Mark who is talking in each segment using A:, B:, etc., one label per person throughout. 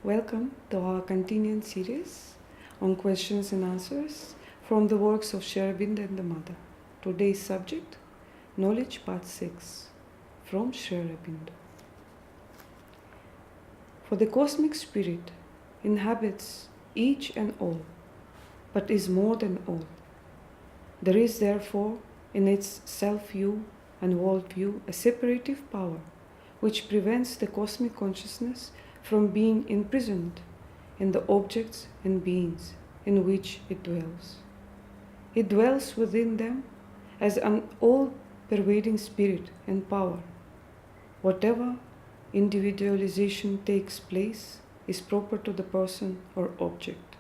A: Welcome to our continuing series on questions and answers from the works of Aurobindo and the Mother. Today's subject, Knowledge Part 6 from Aurobindo. For the cosmic spirit inhabits each and all, but is more than all. There is therefore in its self-view and world-view a separative power which prevents the cosmic consciousness from being imprisoned in the objects and beings in which it dwells. It dwells within them as an all-pervading spirit and power. Whatever individualization takes place is proper to the person or object,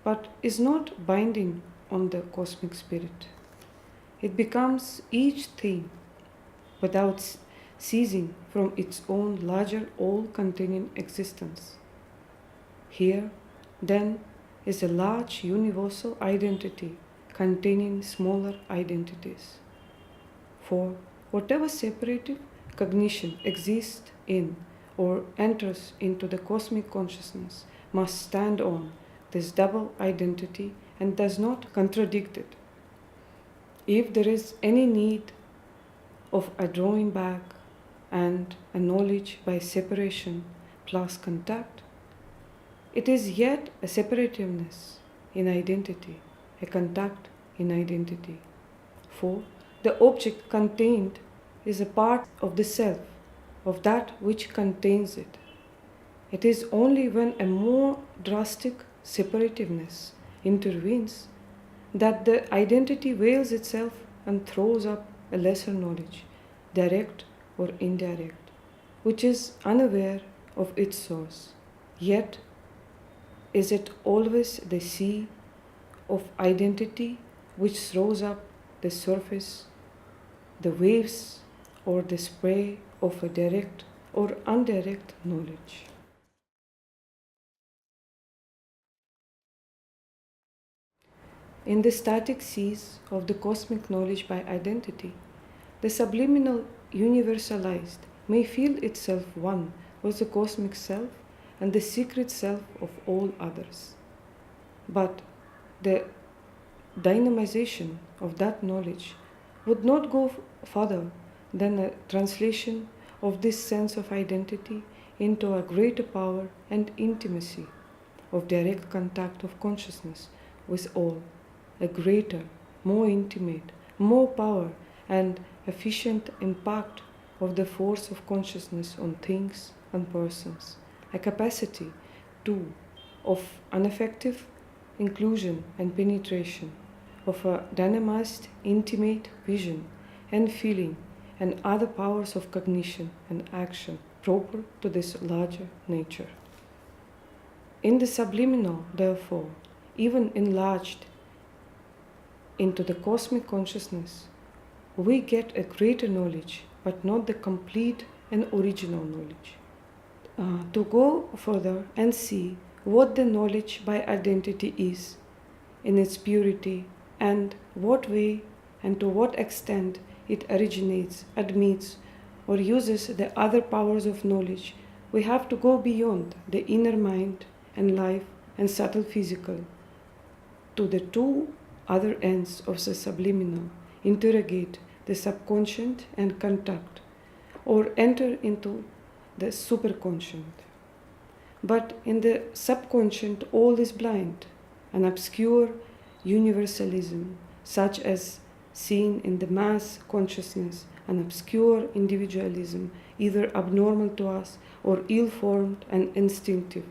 A: but is not binding on the cosmic spirit. It becomes each thing without ceasing from its own larger all-containing existence. Here, then, is a large universal identity containing smaller identities. For whatever separative cognition exists in or enters into the cosmic consciousness must stand on this double identity and does not contradict it. If there is any need of a drawing back and a knowledge by separation plus contact, it is yet a separativeness in identity, a contact in identity. For the object contained is a part of the self, of that which contains it. It is only when a more drastic separativeness intervenes that the identity veils itself and throws up a lesser knowledge, direct or indirect, which is unaware of its source. Yet, is it always the sea of identity which throws up the surface, the waves or the spray of a direct or indirect knowledge? In the static seas of the cosmic knowledge by identity, the subliminal universalized may feel itself one with the cosmic self and the secret self of all others. But the dynamization of that knowledge would not go further than a translation of this sense of identity into a greater power and intimacy of direct contact of consciousness with all, a greater, more intimate, more power and efficient impact of the force of consciousness on things and persons, a capacity, too, of unaffective inclusion and penetration, of a dynamized, intimate vision and feeling, and other powers of cognition and action proper to this larger nature. In the subliminal, therefore, even enlarged into the cosmic consciousness, we get a greater knowledge, but not the complete and original knowledge. To go further and see what the knowledge by identity is in its purity and what way and to what extent it originates, admits, or uses the other powers of knowledge, we have to go beyond the inner mind and life and subtle physical to the two other ends of the subliminal, interrogate the subconscious and contact, or enter into the superconscious. But in the subconscious all is blind, an obscure universalism, such as seen in the mass consciousness, an obscure individualism, either abnormal to us or ill-formed and instinctive.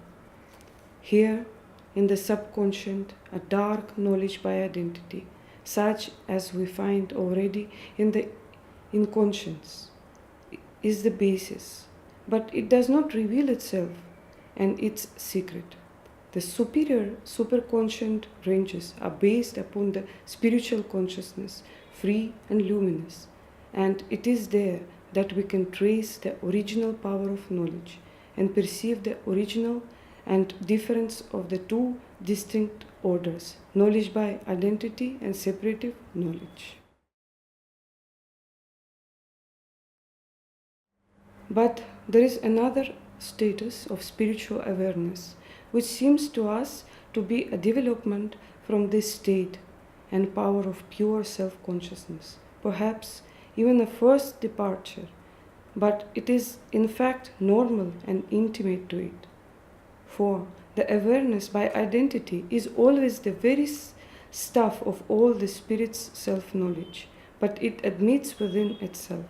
A: Here, in the subconscious, a dark knowledge by identity, such as we find already in the inconscience, is the basis, but it does not reveal itself and its secret. The superior superconscious ranges are based upon the spiritual consciousness, free and luminous, and it is there that we can trace the original power of knowledge and perceive the original and difference of the two distinct orders, knowledge by identity and separative knowledge. But there is another status of spiritual awareness, which seems to us to be a development from this state and power of pure self-consciousness, perhaps even a first departure, but it is in fact normal and intimate to it. For the awareness by identity is always the very stuff of all the spirit's self-knowledge, but it admits within itself,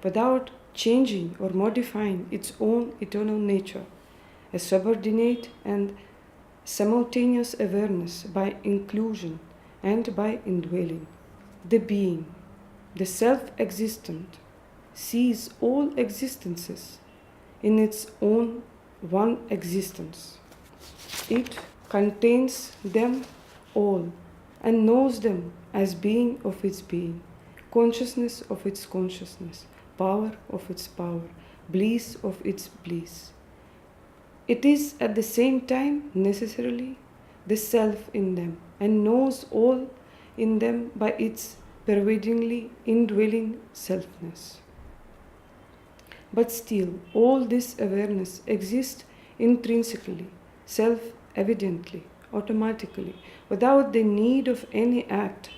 A: without changing or modifying its own eternal nature, a subordinate and simultaneous awareness by inclusion and by indwelling. The being, the self-existent, sees all existences in its own one existence. It contains them all and knows them as being of its being, consciousness of its consciousness, power of its power, bliss of its bliss. It is at the same time necessarily the self in them and knows all in them by its pervadingly indwelling selfness. But still, all this awareness exists intrinsically, self-evidently, automatically, without the need of any act,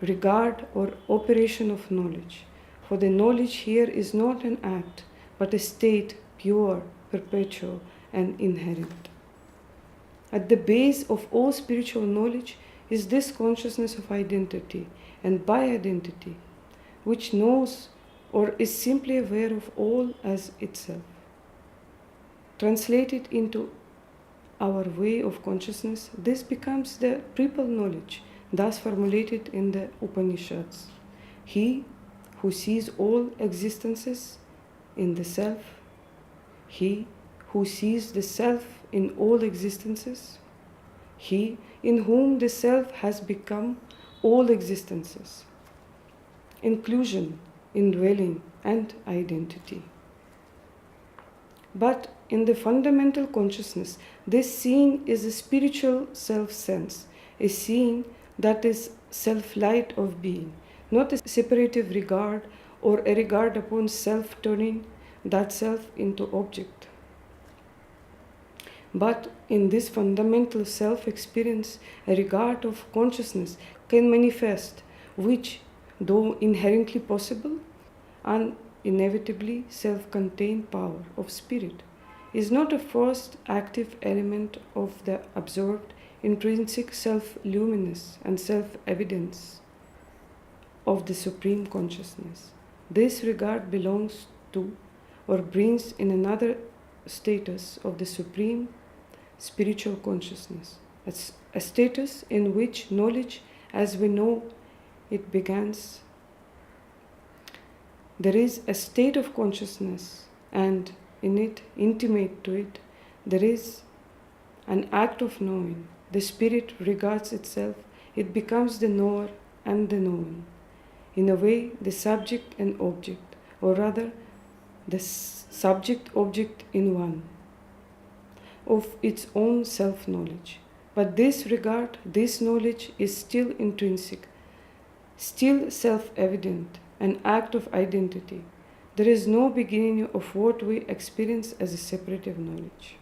A: regard, or operation of knowledge. For the knowledge here is not an act, but a state, pure, perpetual, and inherent. At the base of all spiritual knowledge is this consciousness of identity, and by identity, which knows or is simply aware of all as itself. Translated into our way of consciousness, this becomes the triple knowledge, thus formulated in the Upanishads. He who sees all existences in the self, he who sees the self in all existences, he in whom the self has become all existences. Inclusion, indwelling, and identity. But in the fundamental consciousness, this seeing is a spiritual self-sense, a seeing that is self-light of being, not a separative regard or a regard upon self turning that self into object. But in this fundamental self-experience, a regard of consciousness can manifest, which, though inherently possible, and inevitably self-contained power of spirit, is not a first active element of the absorbed intrinsic self-luminous and self-evidence of the Supreme Consciousness. This regard belongs to or brings in another status of the Supreme Spiritual Consciousness, a status in which knowledge as we know it begins. There is a state of consciousness, and in it, intimate to it, there is an act of knowing. The spirit regards itself, it becomes the knower and the known. In a way, the subject and object, or rather, the subject-object in one, of its own self-knowledge. But this regard, this knowledge is still intrinsic, still self-evident, an act of identity. There is no beginning of what we experience as a separative knowledge.